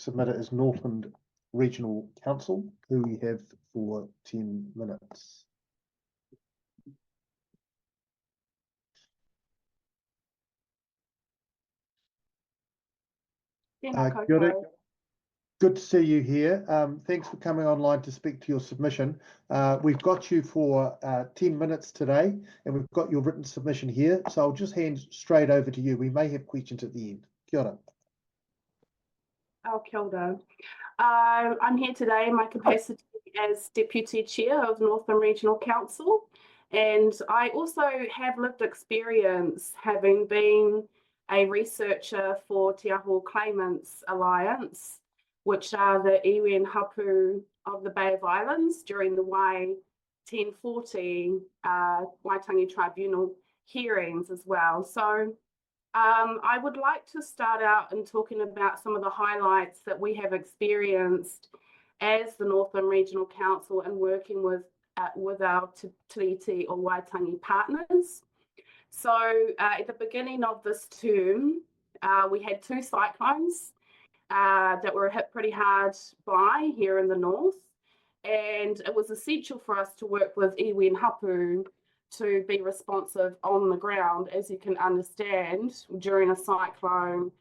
submitter is Northland Regional Council, who we have for 10 minutes. Good to see you here. Thanks for coming online to speak to your submission. We've got you for 10 minutes today, and we've got your written submission here. So I'll just hand straight over to you. We may have questions at the end. Kia ora. Oh, kia ora. I'm here today in my capacity as Deputy Chair of Northland Regional Council, and I also have lived experience having been a researcher for Te Aho Claimants Alliance, which are the iwi and hapu of the Bay of Islands during the Y1040 Waitangi Tribunal hearings as well. So I would like to start out in talking about some of the highlights that we have experienced as the Northland Regional Council and working with our Tiriti or Waitangi partners. So at the beginning of this term, we had 2 cyclones that were hit pretty hard by here in the north, and it was essential for us to work with iwi and hapu to be responsive on the ground. As you can understand, during a cyclone,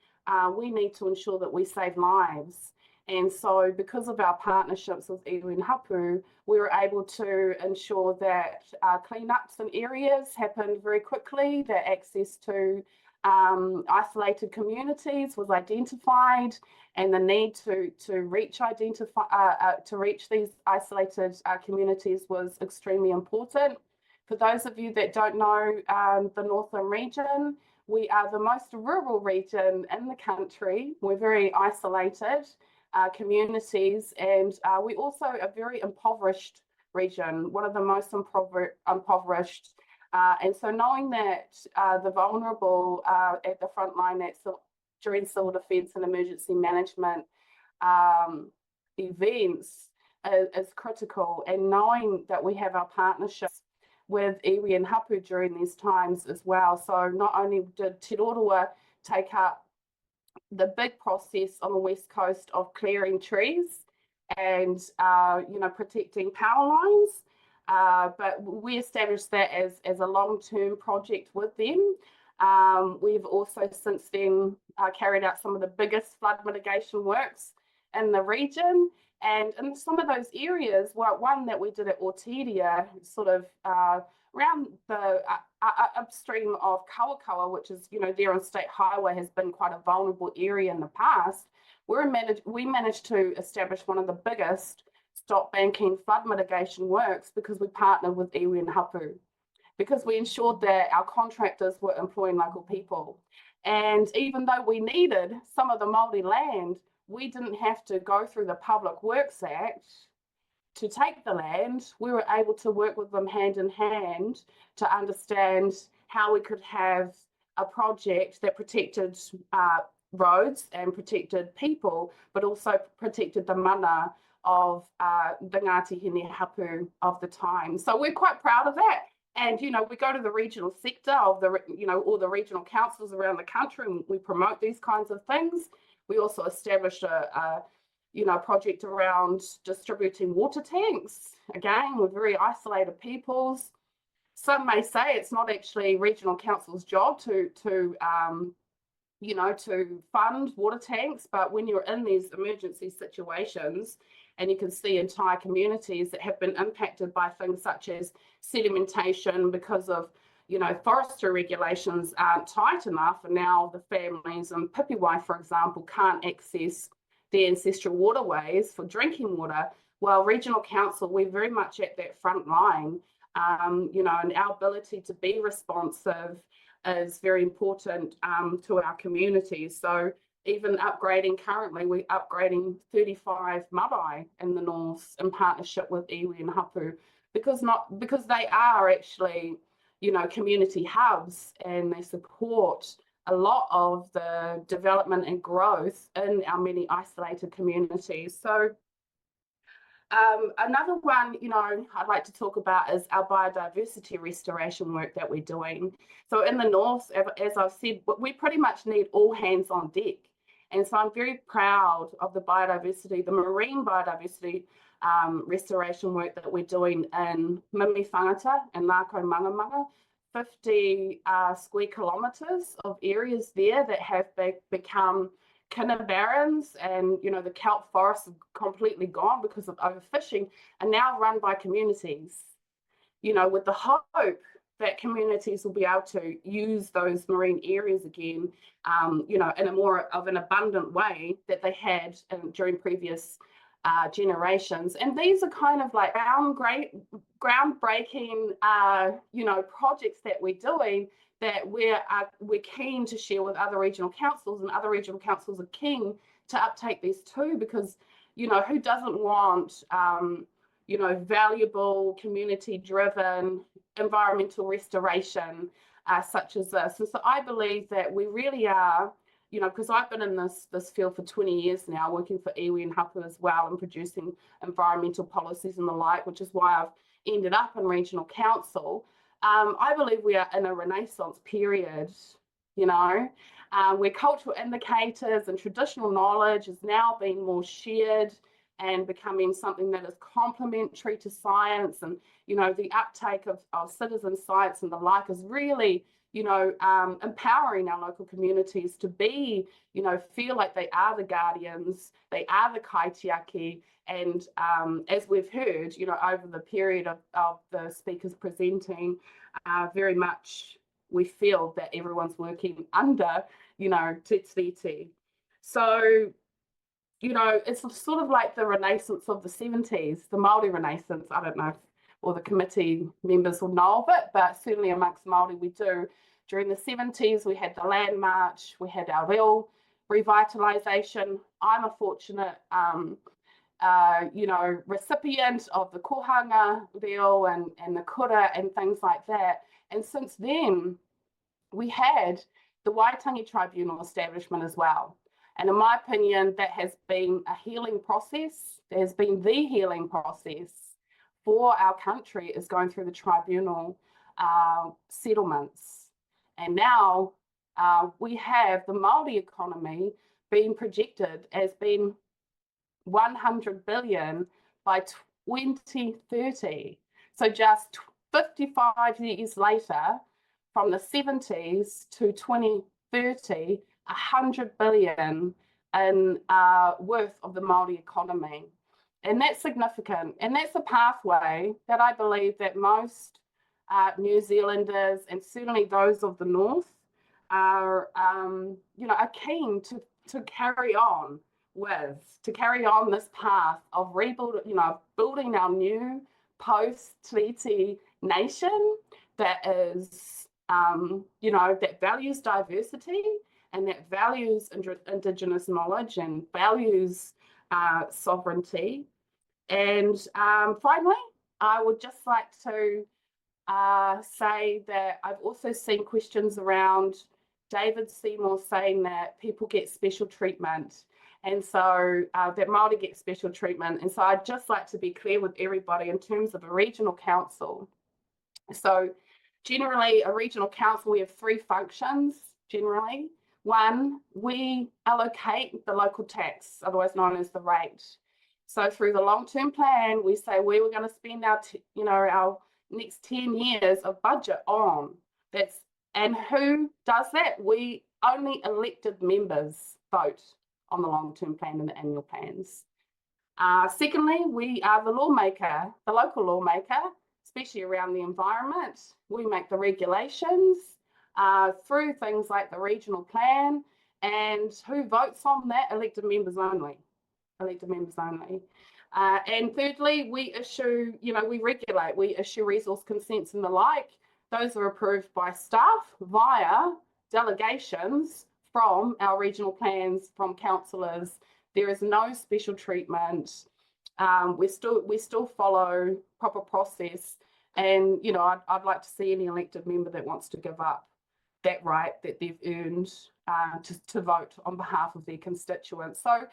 we need to ensure that we save lives. And so because of our partnerships with iwi and hapu, we were able to ensure that cleanups in areas happened very quickly, that access to isolated communities was identified, and the need to reach these isolated communities was extremely important. For those of you that don't know the Northland region, we are the most rural region in the country. We're very isolated communities, and we also a very impoverished region, one of the most impoverished. And so knowing that the vulnerable at the front line during civil defence and emergency management events is critical, and knowing that we have our partnerships with iwi and hapu during these times as well. So not only did Te Roroa take up the big process on the west coast of clearing trees and protecting power lines, but we established that as a long-term project with them. We've also since then carried out some of the biggest flood mitigation works in the region, and in some of those areas, one that we did at Ortidia, sort of around the upstream of Kawakawa, which is there on State Highway, has been quite a vulnerable area in the past. We managed to establish one of the biggest stop banking flood mitigation works because we partnered with iwi and hapu, because we ensured that our contractors were employing local people. And even though we needed some of the Māori land, we didn't have to go through the Public Works Act to take the land. We were able to work with them hand in hand to understand how we could have a project that protected roads and protected people, but also protected the mana of the Ngāti Hine Hapu of the time. So we're quite proud of that. And, we go to the regional sector of all the regional councils around the country, and we promote these kinds of things. We also established a project around distributing water tanks. Again, we're very isolated peoples. Some may say it's not actually regional council's job to fund water tanks, but when you're in these emergency situations, and you can see entire communities that have been impacted by things such as sedimentation because of forestry regulations aren't tight enough, and now the families in Pipiwai, for example, can't access the ancestral waterways for drinking water. Well, regional council, we're very much at that front line, and our ability to be responsive is very important to our communities. So even currently we're upgrading 35 marae in the north in partnership with iwi and hapu, because they are actually community hubs, and they support a lot of the development and growth in our many isolated communities. So another one, I'd like to talk about is our biodiversity restoration work that we're doing. So in the north, as I've said, we pretty much need all hands on deck. And so I'm very proud of the biodiversity, the marine biodiversity restoration work that we're doing in Mimi Whangata and Ngāko Mangamanga, 50 square kilometres of areas there that have become kinner barrens, and the kelp forests are completely gone because of overfishing, are now run by communities, with the hope that communities will be able to use those marine areas again, in a more of an abundant way that they had during previous generations. And these are kind of like groundbreaking, projects that we're doing that we're keen to share with other regional councils, and other regional councils are keen to uptake these too, because, who doesn't want, valuable, community-driven environmental restoration such as this. And so I believe that we really are, because I've been in this field for 20 years now, working for iwi and hapu as well, and producing environmental policies and the like, which is why I've ended up in regional council. I believe we are in a renaissance period, where cultural indicators and traditional knowledge is now being more shared and becoming something that is complementary to science, and the uptake of citizen science and the like is really empowering our local communities to be, feel like they are the guardians, they are the kaitiaki. And as we've heard, over the period of the speakers presenting, very much we feel that everyone's working under, te tiriti. So, it's sort of like the Renaissance of the 70s, the Māori Renaissance. I don't know if all the committee members will know of it, but certainly amongst Māori we do. During the 70s, we had the Land March, we had our reo revitalisation. I'm a fortunate, recipient of the kohanga reo and the kura and things like that. And since then, we had the Waitangi Tribunal establishment as well. And in my opinion, that has been a healing process. There has been the healing process for our country, is going through the tribunal settlements. And now we have the Māori economy being projected as being 100 billion by 2030. So just 55 years later, from the 70s to 2030, 100 billion in worth of the Māori economy. And that's significant. And that's a pathway that I believe that most New Zealanders, and certainly those of the North, are keen to carry on this path of rebuilding, building our new post-treaty nation that is, that values diversity, and that values Indigenous knowledge and values sovereignty. And finally, I would just like to say that I've also seen questions around David Seymour saying that people get special treatment, and so that Māori get special treatment. And so I'd just like to be clear with everybody in terms of a regional council. So generally, a regional council, we have three functions generally. One, we allocate the local tax, otherwise known as the rate. So through the long-term plan, we say where we're going to spend our next 10 years of budget on. And who does that? We only elected members vote on the long-term plan and the annual plans. Secondly, we are the lawmaker, the local lawmaker, especially around the environment. We make the regulations through things like the regional plan, and who votes on that? Elected members only. And thirdly, we issue, we regulate, we issue resource consents and the like. Those are approved by staff via delegations from our regional plans, from councillors. There is no special treatment. We still follow proper process. And, I'd like to see any elected member that wants to give up that right that they've earned to vote on behalf of their constituents. So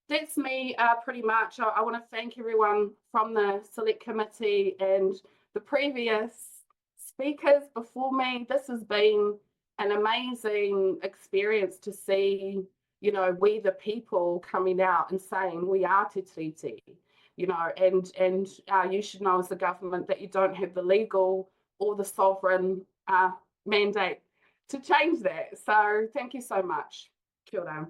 that's me pretty much. I want to thank everyone from the Select Committee and the previous speakers before me. This has been an amazing experience to see you know, we the people coming out and saying we are te tiriti, you know, and you should know as the government that you don't have the legal or the sovereign mandate to change that. So thank you so much. Kia ora.